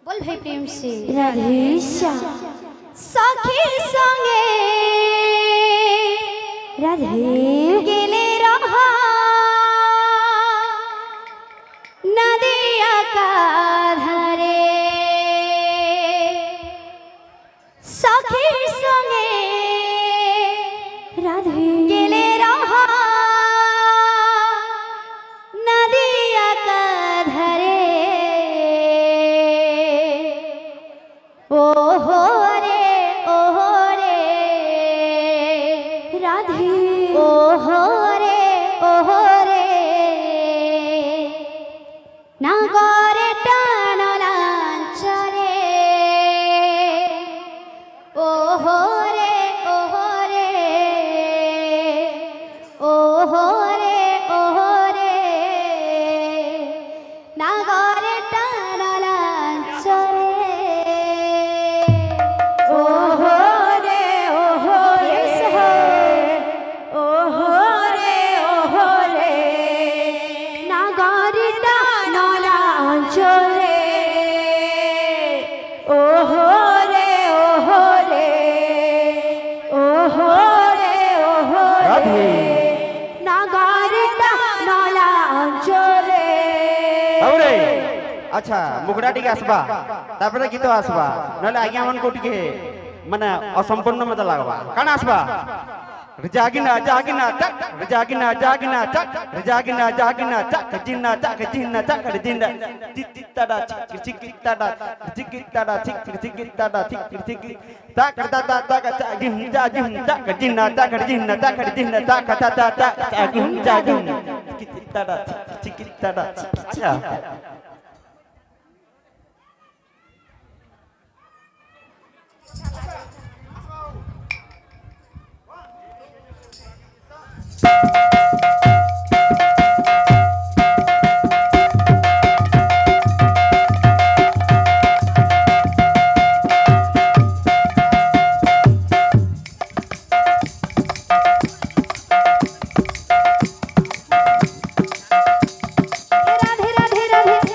बोल भाई प्रेम से राधे श्याम सखी संगे राधे गेले रहा नदिया का धारे सखी संगे राधे गेले रहा नदिया का धारे ओहो रे राधे ओहो रे नागरे टानलांचरे ओहो रे नागरे टानलांचरे ओहो रे नागरे टानलांचरे ओहो रे राधे नागरे टानलांचरे औरे अच्छा मुगड़ा टिके आसबा तापरे गीत आसबा नले आज्ञा मन को टिके माने असंपूर्ण मत लागबा काना आसबा जागिना जागिना चक जागिना जागिना चक जागिना जागिना चक जिन्ना चक जिन्ना चित्ताडा चिकित्ताडा चिकित्ताडा चिकित्ताडा चिकित्ताडा तक ता तक जिन्ना चक जिन्ना चक जिन्ना चक जिन्ना तक ता चिकित्ताडा चिकित्ताडा अच्छा राधे राधे राधे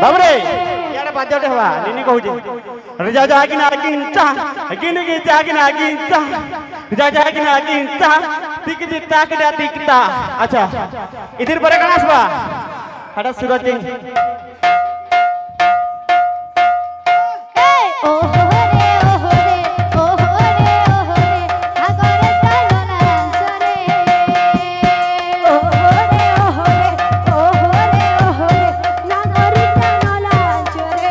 বাবরে ইয়াড়ে বাজাতে হবা নিনি কହୁଛି রেজা জাগি না কিনতা গিনি কি জাগি না কিনতা রেজা জাগি না কিনতা টিক টিক তাক দা টিকতা আচ্ছা ইধির পরে কানা আসবা হাটা সুরজ সিং ওহরে ওহরে ওহরে ওহরে নাগরি টানা লাঞ্ছরে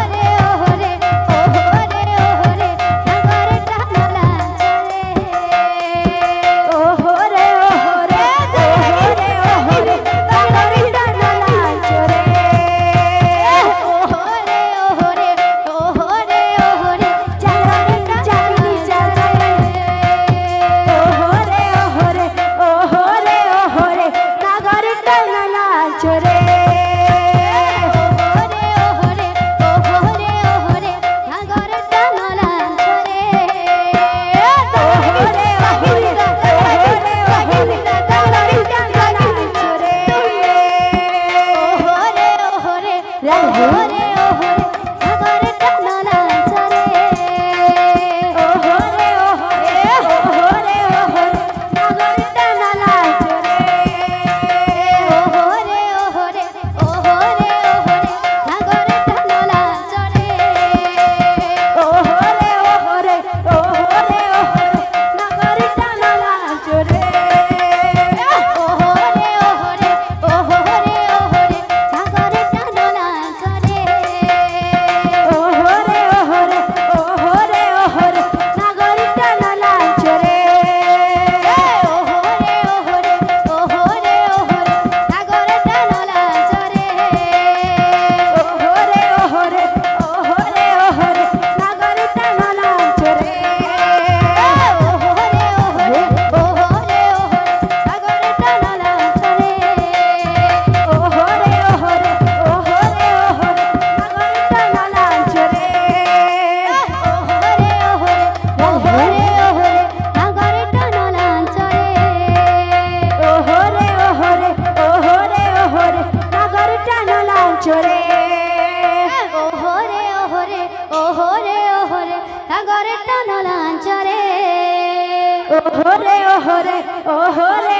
ওহরে ওহরে রাধে নাগরি টানা লাঞ্ছরে ওহরে ওহরে ওহরে ওহরে নাগরি টানা লাঞ্ছরে ওহরে ওহরে ওহরে ওহরে নাগরি টানা লাঞ্ছরে ওহরে ওহরে ওহরে ওহরে নাগরি টানা লাঞ্ছরে ওহরে ওহরে ওহরে ওহরে নাগরে টানা লাঞ্ছরে ওহরে ওহরে ওহরে ওহরে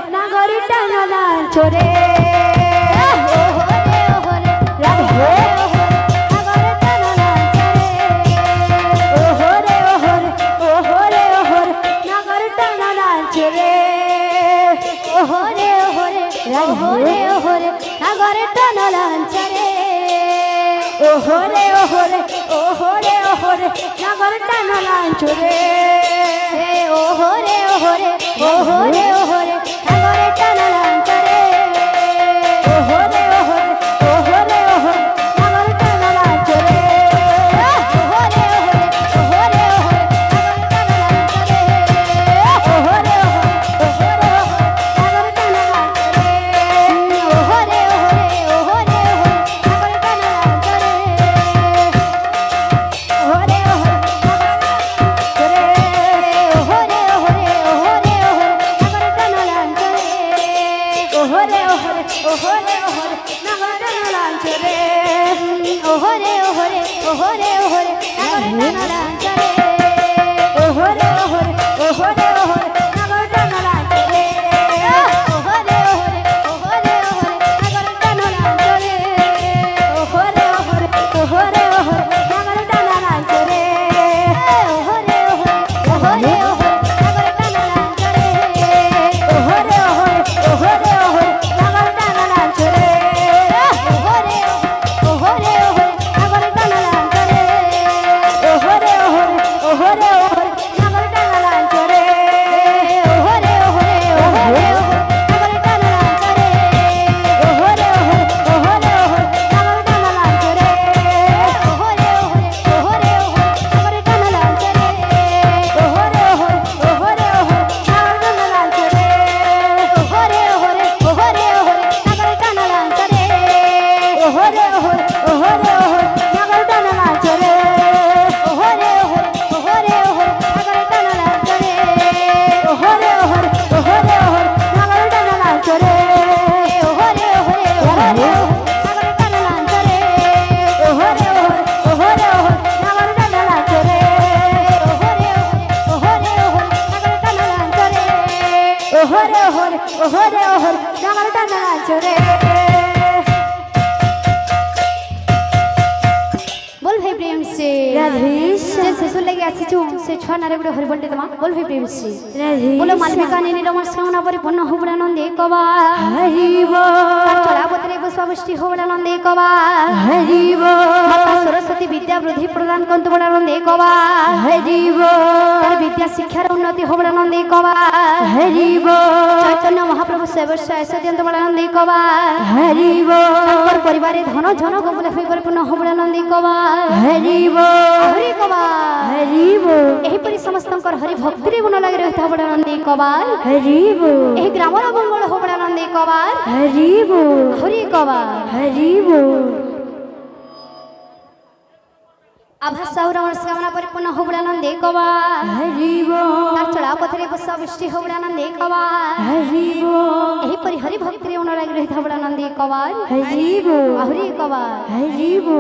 নাগরে টানা লাঞ্ছরে ওহরে ওহরে ওহরে ওহরে নাগরে টানা লাঞ্ছরে ওহরে ওহরে ওহরে ওহরে নাগরে টানা লাঞ্ছরে ওহরে ওহরে ওহরে ওহরে নাগরে টানা লাঞ্ছরে ওহরে ওহরে ওহরে ওহরে ওহরে নাগরে টানা ओहरे ओहरे नागरटा नाचरे बोल भाई प्रेम से राधेश्याम जे शिशु लगे आसीचु से छुआ नारे गुडे हरि बोलते तमा बोल भाई प्रेम से राधेश्याम बोलो मालविका ने निरमर श्रवण परिपूर्ण हो बड़ा नंदे कबा हरिबो चला पत्रे पुष्पवृष्टि हो बड़ा नंदे कबा हरिबो माता सरस्वती विद्या वृद्धि प्रदान कंतु बड़ा नंदे कबा हरिबो तार विद्या शिक्षार उन्नति हो बड़ा नंदे कबा हरिबो चैतन्य महाप्रभु सेवर्ष ऐसे दियंत बड़ा नंदे कबा हरिबो और परिवार धन जन गोकुल होई परिपूर्ण हो बड़ा नंदे कबा हरिबो हरि कबा हरिबो एही परि समस्तंकर हरि भक्ति रे गुण लागि रहता बड़ा नंदे कबा हरिबो एही ग्रामर मंगल हो बड़ा नंदे कबा हरिबो हरि कबा हरिबो आभासा और मनस्कामना परिपूर्ण हो बड़ा नंदे कबा हरिबो तार चला पथरे पुष्पवृष्टि हो बड़ा नंदे कबा हरिबो एही परि हरि भक्ति रे गुण लागि रहता बड़ा नंदे कबा हरिबो हरि कबा हरिबो